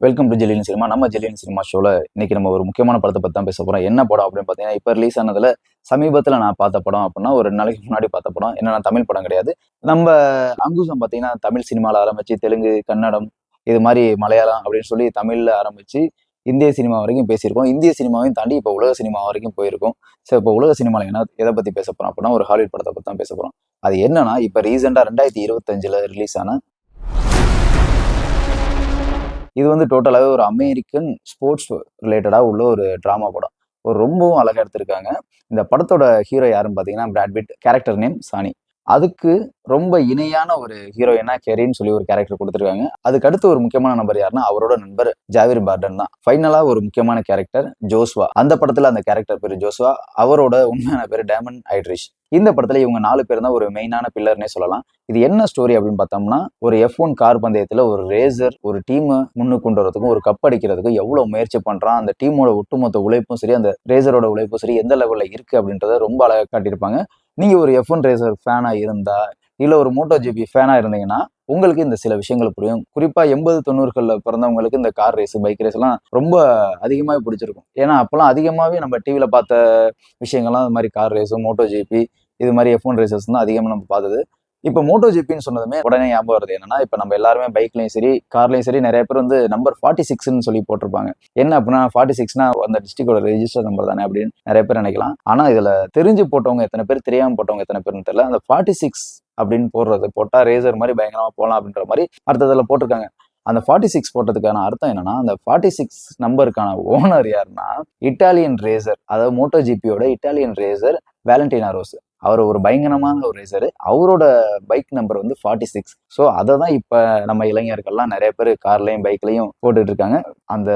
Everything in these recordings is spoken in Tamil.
Welcome to ஜெலியன் cinema. நம்ம ஜெலியன் சினிமா ஷோவில் இன்னைக்கு நம்ம ஒரு முக்கியமான படத்தை பற்றி தான் பேச போகிறோம். என்ன படம் அப்படின்னு பார்த்தீங்கன்னா, இப்போ ரிலீஸ் ஆனதில் சமீபத்தில் நான் பார்த்த படம் அப்படின்னா, ஒரு 2 நாளைக்கு முன்னாடி பார்த்த படம். என்னன்னா, தமிழ் படம் கிடையாது. நம்ம அங்குசம் பார்த்தீங்கன்னா, தமிழ் சினிமாவில் ஆரம்பித்து தெலுங்கு, கன்னடம், இது மாதிரி மலையாளம் அப்படின்னு சொல்லி தமிழில் ஆரம்பித்து இந்திய சினிமா வரைக்கும் பேசியிருக்கோம். இந்திய சினிமாவையும் தாண்டி இப்போ உலக சினிமா வரைக்கும் போயிருக்கோம். ஸோ இப்போ உலக சினிமாவில் எதை பற்றி பேச போகிறோம் அப்படின்னா, ஒரு ஹாலிவுட் படத்தை பற்றி தான் பேச போகிறோம். அது என்னன்னா, இப்போ ரீசெண்டாக 2025 ரிலீஸ் ஆன இது வந்து டோட்டலாகவே ஒரு அமெரிக்கன் ஸ்போர்ட்ஸ் ரிலேட்டடாக உள்ள ஒரு ட்ராமா படம். ஒரு ரொம்பவும் அழகாக எடுத்திருக்காங்க. இந்த படத்தோட ஹீரோ யாருன்னு பார்த்தீங்கன்னா, Brad Pitt. Character name Sonny. அதுக்கு ரொம்ப இணையான ஒரு ஹீரோயினா கெரின்னு சொல்லி ஒரு கேரக்டர் கொடுத்துருக்காங்க. அதுக்கு அடுத்து ஒரு முக்கியமான நபர் யாருன்னா, அவரோட நண்பர் ஜாவிர் பார்டன் தான். ஃபைனலா ஒரு முக்கியமான கேரக்டர் ஜோஸ்வா. அந்த படத்துல அந்த கேரக்டர் பேரு ஜோஸ்வா. அவரோட உண்மையான பேரு டேமன் ஐட்ரிஷ். இந்த படத்துல இவங்க 4 பேர் தான் ஒரு மெயினான பில்லர்னே சொல்லலாம். இது என்ன ஸ்டோரி அப்படின்னு பார்த்தோம்னா, ஒரு F1 கார் பந்தயத்துல ஒரு ரேசர் ஒரு டீம் முன்னுக்கு கொண்டு வரதுக்கும் ஒரு கப் அடிக்கிறதுக்கும் எவ்வளவு முயற்சி பண்றான், அந்த டீமோட ஒட்டுமொத்த உழைப்பும் சரி, அந்த ரேசரோட உழைப்பும் சரி எந்த லெவல்ல இருக்கு அப்படின்றத ரொம்ப அழகா காட்டியிருப்பாங்க. நீங்க ஒரு F1 ரேசர் ஃபேனா இருந்தா, இல்ல ஒரு MotoGP ஃபேனா இருந்தீங்கன்னா, உங்களுக்கு இந்த சில விஷயங்கள் புரியும். குறிப்பா 80, 90கள்ல பிறந்தவங்களுக்கு இந்த கார் ரேஸ், பைக் ரேஸ் எல்லாம் ரொம்ப அதிகமாவே பிடிச்சிருக்கும். ஏன்னா அப்பெல்லாம் அதிகமாவே நம்ம டிவில பார்த்த விஷயங்கள்லாம் இந்த மாதிரி கார் ரேஸும், MotoGP இது மாதிரி F1 ரேசஸ் தான் அதிகமாக நம்ம பார்த்தது. இப்போ MotoGPன்னு சொன்னதுமே உடனே ஞாபகம் வருது என்னன்னா, இப்போ நம்ம எல்லாருமே பைக்லையும் சரி, கார்லையும் சரி நிறைய பேர் வந்து நம்பர் 46ன்னு சொல்லி போட்டிருப்பாங்க. என்ன அப்படின்னா 46னா அந்த டிஸ்ட்ரிக்டோட ரெஜிஸ்டர் நம்பர் தானே அப்படின்னு நிறைய பேர் நினைக்கலாம். ஆனா இதுல தெரிஞ்சு போட்டவங்க எத்தனை பேர், தெரியாம போட்டவங்க எத்தனை பேர்னு தெரியல. அந்த 46 அப்படின்னு போட்டா ரேசர் மாதிரி பயங்கரமா போகலாம் அப்படின்ற மாதிரி அர்த்தத்துல போட்டிருக்காங்க. அந்த 46 போட்டதுக்கான அர்த்தம் என்னன்னா, அந்த 46 நம்பருக்கான ஓனர் யாருன்னா, இட்டாலியன் ரேசர், அதாவது MotoGPயோட இட்டாலியன் ரேசர் வேலண்டினா ரோஸ். அவர் ஒரு பயங்கரமான ஒரு ரேசர். அவரோட பைக் நம்பர் வந்து 46. ஸோ அதை தான் இப்போ நம்ம இளைஞர்கள்லாம் நிறைய பேர் கார்லையும் பைக்லையும் போட்டுட்டு இருக்காங்க. அந்த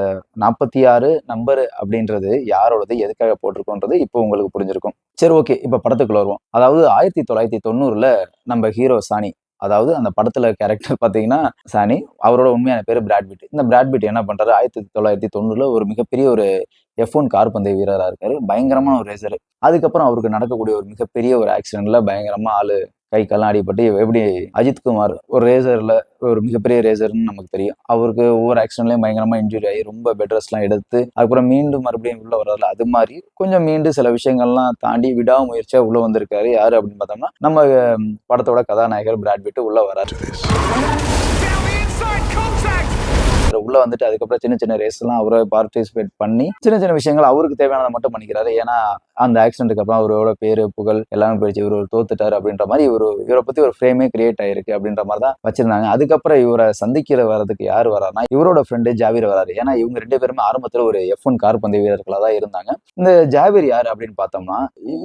46 நம்பர் அப்படின்றது யாரோடது, எதுக்காக போட்டிருக்கோன்றது இப்போ உங்களுக்கு புரிஞ்சிருக்கும். சரி, ஓகே, இப்போ படத்துக்குள்ள வருவோம். அதாவது 1990ல நம்ம ஹீரோ சானி, அதாவது அந்த படத்துல கேரக்டர் பாத்தீங்கன்னா சானி, அவரோட உண்மையான பேரு பிராட் பிட். இந்த பிராட் பிட் என்ன பண்றாரு, 1990ல ஒரு மிகப்பெரிய ஒரு F1 கார் பந்தய வீரரா இருக்காரு. பயங்கரமான ஒரு ரேசர். அதுக்கப்புறம் அவருக்கு நடக்கக்கூடிய ஒரு மிகப்பெரிய ஒரு ஆக்சிடென்ட்ல பயங்கரமா ஆளு கை கால்லாம் அடிபட்டு, எப்படி அஜித் குமார் ஒரு ரேசர்ல ஒரு மிகப்பெரிய ரேசர்னு நமக்கு தெரியும். அவருக்கு ஒவ்வொரு ஆக்சிடென்ட்லயும் பயங்கரமா இன்ஜுரி ஆகி ரொம்ப பெட் ரெஸ்ட்லாம் எடுத்து அதுக்கப்புறம் மீண்டும் மறுபடியும் உள்ள வர்றதுல அது மாதிரி கொஞ்சம் மீண்டும் சில விஷயங்கள்லாம் தாண்டி விடாமுயற்சியா உள்ள வந்திருக்காரு. யாரு அப்படின்னு பார்த்தோம்னா, நம்ம படத்தோட கதாநாயகர் பிராட் பிட் உள்ள வராரு. உள்ள வந்துட்டு அதுக்கப்புறம் சின்ன சின்ன ரேஸ் எல்லாம் அவரை பார்ட்டிசிபேட் பண்ணி சின்ன சின்ன விஷயங்கள் அவருக்கு தேவையானதை மட்டும் பண்ணிக்கிறாரு. ஏன்னா அந்த ஆக்சிடென்ட்டுக்கு அப்புறம் அவரோட பேரு புகழ் எல்லாமே போயிடுச்சு, இவர் தோத்துட்டாரு அப்படின்ற மாதிரி இவரை பத்தி ஒரு ஃப்ரேமே கிரியேட் ஆயிருக்கு அப்படின்ற மாதிரி தான் வச்சிருந்தாங்க. அதுக்கப்புறம் இவரை சந்திக்கிற வரதுக்கு யார் வராருன்னா, இவரோட ஃப்ரெண்டு ஜாவீர் வராரு. ஏன்னா இவங்க 2 பேருமே ஆரம்பத்துல ஒரு F1 கார் பந்தய வீரர்களா தான் இருந்தாங்க. இந்த ஜாவீர் யாரு அப்படின்னு பார்த்தோம்னா,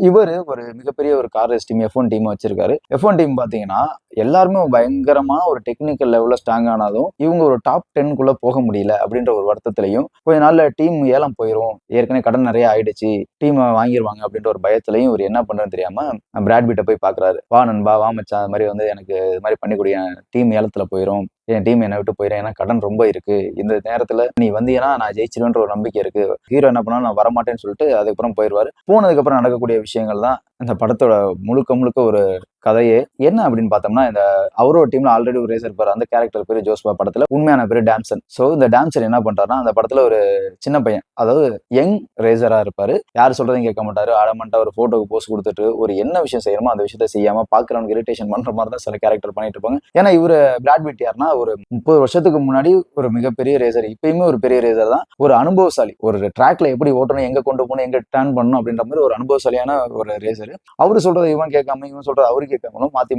இவரு ஒரு மிகப்பெரிய ஒரு car race team F1 team வச்சிருக்காரு. F1 டீம் பாத்தீங்கன்னா எல்லாருமே பயங்கரமான ஒரு டெக்னிக்கல் லெவல்ல ஸ்ட்ராங் ஆனாலும் இவங்க ஒரு டாப் 10க்குள்ள போக முடியல அப்படின்ற ஒரு வருத்தத்திலையும், கொஞ்ச நாள்ல டீம் ஏலம் போயிரும், ஏற்கனவே கடன் நிறைய ஆயிடுச்சு, டீம் வாங்கிடுவாங்க அப்படின்ற ஒரு பயத்திலையும் இவர் என்ன பண்றதுன்னு தெரியாம பிராட் பிட்டை போய் பாக்குறாரு. வா நண்பா, வா மச்சான், அது மாதிரி வந்து எனக்கு இது மாதிரி பண்ணி கொடு, டீம் ஏலத்துல போயிரும், என் டீம் என்னை விட்டு போயிடும், ஏன்னா கடன் ரொம்ப இருக்கு, இந்த நேரத்துல நீ வந்தீங்கன்னா நான் ஜெயிச்சிருவேன்ற ஒரு நம்பிக்கை இருக்கு. ஹீரோ என்ன பண்ணாலும் நான் வரமாட்டேன்னு சொல்லிட்டு அதுக்கப்புறம் போயிடுவாரு. போனதுக்கு அப்புறம் நடக்கக்கூடிய விஷயங்கள் தான் இந்த படத்தோட முழுக்க ஒரு கதையே. என்ன அப்படின்னு பார்த்தோம்னா, இந்த அவரோட டீம்ல ஆல்ரெடி ஒரு ரேசர் இருப்பாரு. அந்த கேரக்டர் பேரு ஜோஸ்வா. படத்துல உண்மையான பேரு டாம்சன். சோ இந்த டாம்சன் என்ன பண்றாருன்னா, அந்த படத்துல ஒரு சின்ன பையன், அதாவது யங் ரேசரா இருப்பாரு. யார் சொல்றதையும் கேட்க மாட்டாரு. அடமண்டா ஒரு போட்டோக்கு போஸ்ட் கொடுத்துட்டு ஒரு என்ன விஷயம் செய்யணுமோ அந்த விஷயத்த செய்யாம பாக்குறவனுக்கு இரிட்டேஷன் பண்ற மாதிரி தான் சில கேரக்டர் பண்ணிட்டு இருப்பாங்க. ஏன்னா இவரு பிராட் பிட் யாருன்னா, ஒரு 30 வருஷத்துக்கு முன்னாடி ஒரு மிகப்பெரிய ரேசர், இப்பயுமே ஒரு பெரிய ரேசர் தான். ஒரு அனுபவசாலி, ஒரு ட்ராக்ல எப்படி ஓட்டணும், எங்க கொண்டு போகணும், எங்க டர்ன் பண்ணணும் அப்படின்ற மாதிரி ஒரு அனுபவசாலியான ஒரு ரேசர். அவரு சொல்றது இவன் கேட்காம, இவன் சொல்றது அவரு கேட்காம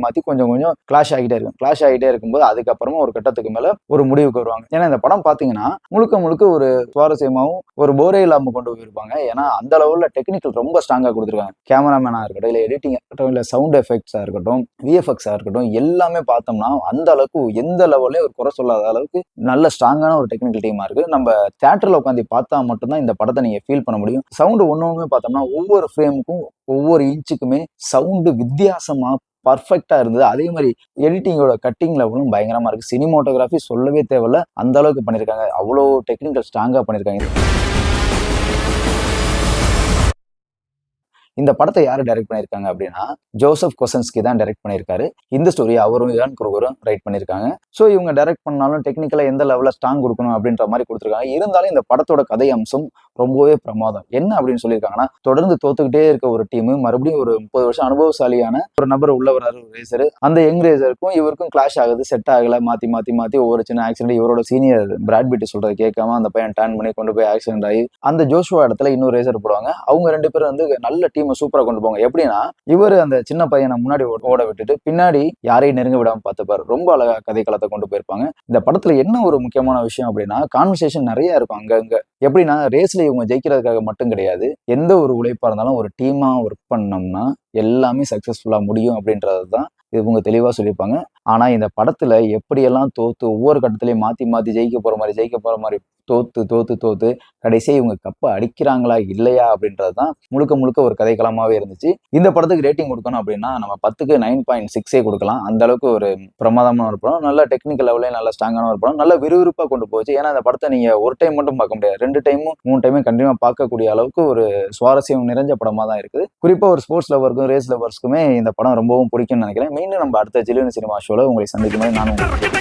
மாத்தி கொஞ்சம் கிளாஷ் ஆகிட்டே இருக்கும்போது அதுக்கப்புறமா ஒரு கட்டத்துக்கு மேல ஒரு முடிவுக்கு வருவாங்க. ஏன்னா இந்த படம் பாத்தீங்கன்னா முழுக்க ஒரு சுவாரஸ்யமாவும் ஒரு போரே இல்லாம கொண்டு போயிருப்பாங்க. ஏன்னா அந்த லெவல்ல டெக்னிக்கல் ரொம்ப ஸ்ட்ராங்கா கொடுத்துருக்காங்க. கேமராமேனா இருக்கட்டும், இல்ல எடிட்டிங் இருக்கட்டும், இல்ல சவுண்ட் எஃபெக்ட்ஸா இருக்கட்டும், VFX இருக்கட்டும், எல்லாமே பார்த்தோம்னா அந்த அளவுக்கு எந்த லெவல்லையும் ஒரு குறை சொல்லாத அளவுக்கு நல்ல ஸ்ட்ராங்கான ஒரு டெக்னிக்கல் டீமா இருக்கு. நம்ம தியேட்டர்ல உட்காந்து பார்த்தா மட்டும்தான் இந்த படத்தை நீங்க ஃபீல் பண்ண முடியும். சவுண்ட் ஒன்னொன்னுமே பார்த்தோம்னா ஒவ்வொரு ஃப்ரேமுக்கும் ஒவ்வொரு இன்ச்சுக்குமே சவுண்டு வித்தியாசமா பர்ஃபெக்டா இருந்தது. அதே மாதிரி எடிட்டிங்கோட கட்டிங் லெவலும் பயங்கரமா இருக்கு. சினிமோட்டோகிராஃபி சொல்லவே தேவையில்ல, அந்த அளவுக்கு பண்ணிருக்காங்க. அவ்வளோ டெக்னிக்கல் ஸ்ட்ராங்கா பண்ணிருக்காங்க. இந்த படத்தை யாரு டைரக்ட் பண்ணியிருக்காங்க அப்படின்னா ஜோசப் கொசன்ஸ்கி தான் டைரக்ட் பண்ணியிருக்காரு. இந்த ஸ்டோரி அவரும் இயான் குருகரும் ரைட் பண்ணியிருக்காங்க. ஸோ இவங்க டைரக்ட் பண்ணாலும் டெக்னிக்கலா எந்த லெவலில் ஸ்ட்ராங் கொடுக்கணும் அப்படின்ற மாதிரி கொடுத்துருக்காங்க. இருந்தாலும் இந்த படத்தோட கதை அம்சம் ரொம்பவே பிரமாதம். என்ன அப்படின்னு சொல்லியிருக்காங்கன்னா, தொடர்ந்து தோத்துக்கிட்டே இருக்க ஒரு டீம் மறுபடியும் ஒரு 30 வருஷம் அனுபவசாலியான ஒரு நபர் உள்ள வர்றாரு, ஒரு ரேசர். அந்த யங் ரேசருக்கும் இவருக்கும் கிளாஷ் ஆகுது, செட் ஆகல, மாத்தி ஒவ்வொரு சின்ன ஆக்சிடென்ட். இவரோட சீனியர் பிராட் பிட் சொல்றதை கேட்காம அந்த பையன் டர்ன் பண்ணி கொண்டு போய் ஆக்சிடென்ட் ஆகி அந்த ஜோஷுவா இடத்துல இன்னொரு ரேசர் போடுவாங்க. அவங்க 2 பேரும் வந்து நல்ல டீமை சூப்பரா கொண்டு போவாங்க. எப்படின்னா, இவர் அந்த சின்ன பையனை முன்னாடி ஓட விட்டுட்டு பின்னாடி யாரையும் நெருங்க விடாம பார்த்துப்பாரு. ரொம்ப அழகா கதை களத்தை கொண்டு போயிருப்பாங்க. இந்த படத்துல என்ன ஒரு முக்கியமான விஷயம் அப்படின்னா, கான்வர்சேஷன் நிறைய இருக்கும் அங்கங்க. எப்படின்னா, ரேஸ்ல இவங்க ஜெயிக்கிறதுக்காக மட்டும் கிடையாது, எந்த ஒரு உழைப்பா இருந்தாலும் ஒரு டீமா ஒர்க் பண்ணோம்னா எல்லாமே சக்சஸ்ஃபுல்லா முடியும் அப்படின்றது தான் இவங்க தெளிவா சொல்லியிருப்பாங்க. ஆனா இந்த படத்துல எப்படியெல்லாம் தோத்து ஒவ்வொரு கட்டத்திலையும் மாத்தி ஜெயிக்க போற மாதிரி தோத்து கடைசியா இவங்க கப்பை அடிக்கிறாங்களா இல்லையா அப்படின்றதுதான் முழுக்க ஒரு கதைக்களமாவே இருந்துச்சு. இந்த படத்துக்கு ரேட்டிங் கொடுக்கணும் அப்படின்னா நம்ம 10க்கு 9.6 கொடுக்கலாம். அந்த அளவுக்கு ஒரு பிரமாதமான ஒரு படம், நல்ல டெக்னிக்கல் லெவலே நல்ல ஸ்ட்ராங்கான ஒரு படம், நல்ல விறுவிறுப்பா கொண்டு போச்சு. ஏன்னா இந்த படத்தை நீங்க ஒரு டைம் மட்டும் பார்க்க முடியாது, 2 டைமும் 3 டைமும் கண்டிப்பா பார்க்கக்கூடிய அளவுக்கு ஒரு சுவாரஸ்யம் நிறைஞ்ச படமா தான் இருக்குது. குறிப்பா ஒரு ஸ்போர்ட்ஸ் லவருக்கும் ரேஸ் லவர்ஸ்க்குமே இந்த படம் ரொம்பவும் பிடிக்கும்னு நினைக்கிறேன். மீண்டும் நம்ம அடுத்த ஜில்லுனு சினிமா ஷோல உங்களை சந்திக்கும் போது நான் உங்களுக்கு